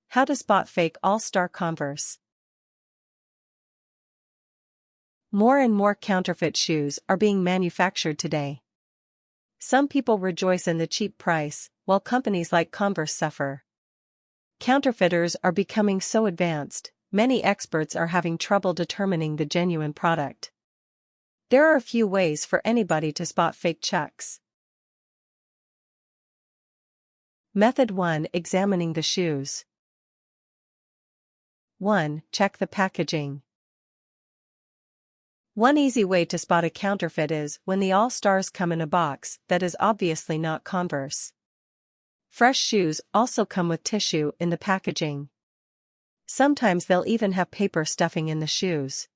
How to spot fake All Star Converse. More and more counterfeit shoes are being manufactured today. Some people rejoice in the cheap price, while companies like Converse suffer. Counterfeiters are becoming so advanced, many experts are having trouble determining the genuine product. There are a few ways for anybody to spot fake checks. Method 1. Examining the shoes. 1. Check the packaging. One easy way to spot a counterfeit is when the All Stars come in a box that is obviously not Converse. Fresh shoes also come with tissue in the packaging. Sometimes they'll even have paper stuffing in the shoes.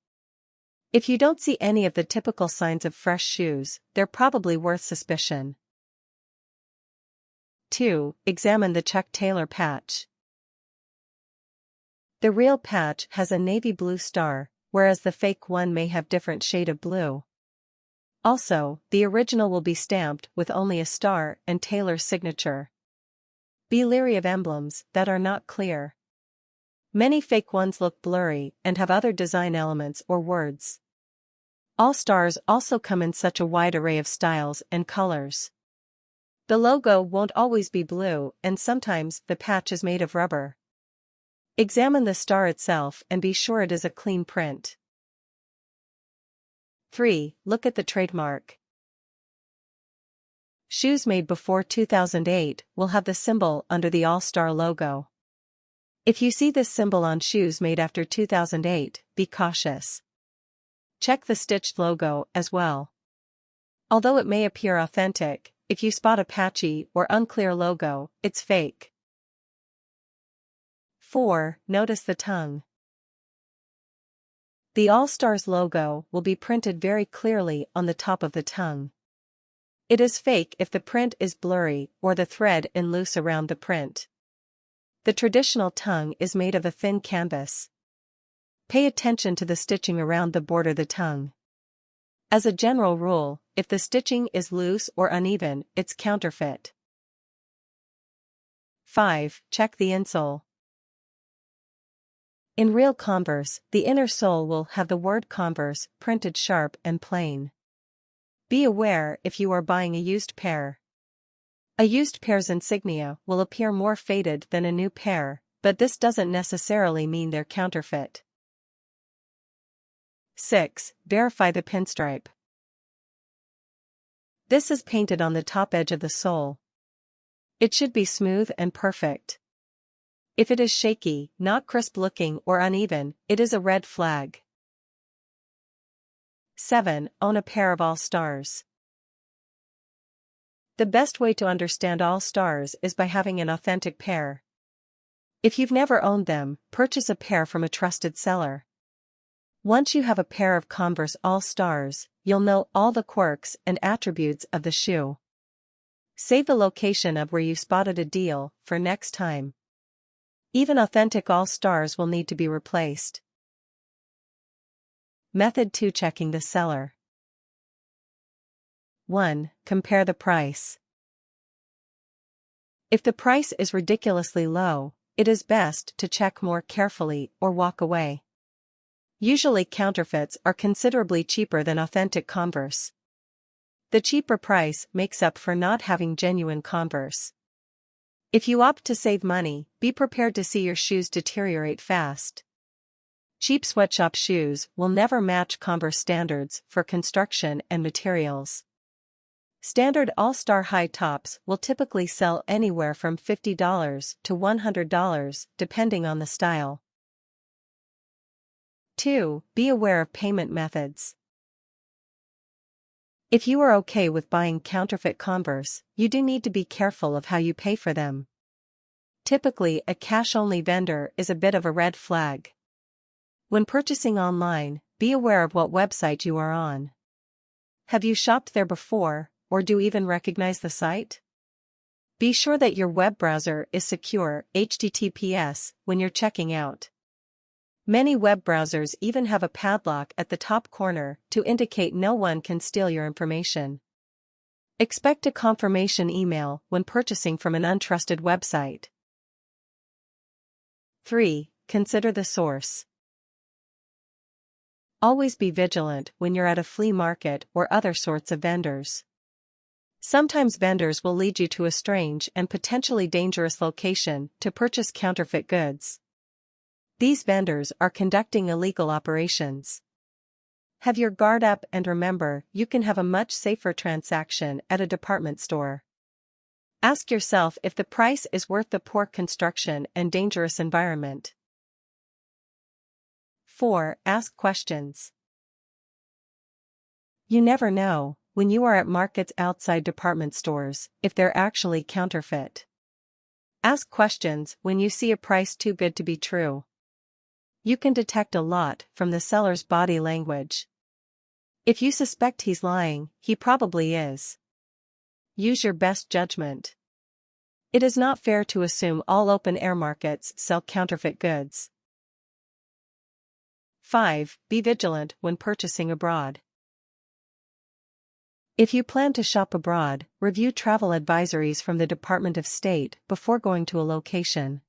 If you don't see any of the typical signs of fresh shoes, they're probably worth suspicion. 2. Examine the Chuck Taylor patch. The real patch has a navy blue star, whereas the fake one may have different shade of blue. Also, the original will be stamped with only a star and Taylor's signature. Be leery of emblems that are not clear. Many fake ones look blurry and have other design elements or words. All Stars also come in such a wide array of styles and colors. The logo won't always be blue, and sometimes the patch is made of rubber. Examine the star itself and be sure it is a clean print. 3. Look at the trademark. Shoes made before 2008 will have the symbol under the All Star logo. If you see this symbol on shoes made after 2008, be cautious. Check the stitched logo as well. Although it may appear authentic, if you spot a patchy or unclear logo, it's fake. 4. Notice the tongue. The All Stars logo will be printed very clearly on the top of the tongue. It is fake if the print is blurry or the thread is loose around the print. The traditional tongue is made of a thin canvas. Pay attention to the stitching around the border of the tongue. As a general rule, if the stitching is loose or uneven, it's counterfeit. 5. Check the insole. In real Converse, the inner sole will have the word Converse printed sharp and plain. Be aware if you are buying a used pair. A used pair's insignia will appear more faded than a new pair, but this doesn't necessarily mean they're counterfeit. 6. Verify the pinstripe. This is painted on the top edge of the sole. It should be smooth and perfect. If it is shaky, not crisp-looking or uneven, it is a red flag. 7. Own a pair of All Stars. The best way to understand All Stars is by having an authentic pair. If you've never owned them, purchase a pair from a trusted seller. Once you have a pair of Converse All Stars, you'll know all the quirks and attributes of the shoe. Save the location of where you spotted a deal for next time. Even authentic All Stars will need to be replaced. Method 2. Checking the seller. 1. Compare the price. If the price is ridiculously low, it is best to check more carefully or walk away. Usually counterfeits are considerably cheaper than authentic Converse. The cheaper price makes up for not having genuine Converse. If you opt to save money, be prepared to see your shoes deteriorate fast. Cheap sweatshop shoes will never match Converse standards for construction and materials. Standard All Star high tops will typically sell anywhere from $50 to $100 depending on the style. 2. Be aware of payment methods. If you are okay with buying counterfeit Converse, you do need to be careful of how you pay for them. Typically, a cash-only vendor is a bit of a red flag. When purchasing online, be aware of what website you are on. Have you shopped there before, or do you even recognize the site? Be sure that your web browser is secure (HTTPS) when you're checking out. Many web browsers even have a padlock at the top corner to indicate no one can steal your information. Expect a confirmation email when purchasing from an untrusted website. 3. Consider the source. Always be vigilant when you're at a flea market or other sorts of vendors. Sometimes vendors will lead you to a strange and potentially dangerous location to purchase counterfeit goods. These vendors are conducting illegal operations. Have your guard up and remember, you can have a much safer transaction at a department store. Ask yourself if the price is worth the poor construction and dangerous environment. 4. Ask questions. You never know, when you are at markets outside department stores, if they're actually counterfeit. Ask questions when you see a price too good to be true. You can detect a lot from the seller's body language. If you suspect he's lying, he probably is. Use your best judgment. It is not fair to assume all open-air markets sell counterfeit goods. 5. Be vigilant when purchasing abroad. If you plan to shop abroad, review travel advisories from the Department of State before going to a location.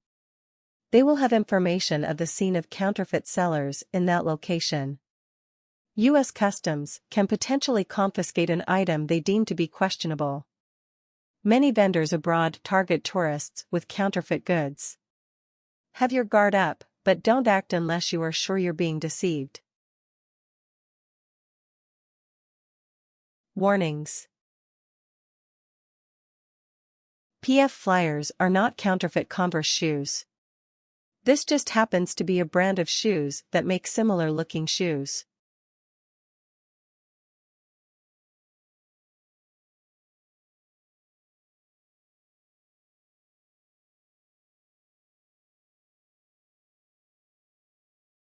They will have information of the scene of counterfeit sellers in that location. U.S. Customs can potentially confiscate an item they deem to be questionable. Many vendors abroad target tourists with counterfeit goods. Have your guard up, but don't act unless you are sure you're being deceived. Warnings. PF Flyers are not counterfeit Converse shoes. This just happens to be a brand of shoes that make similar-looking shoes.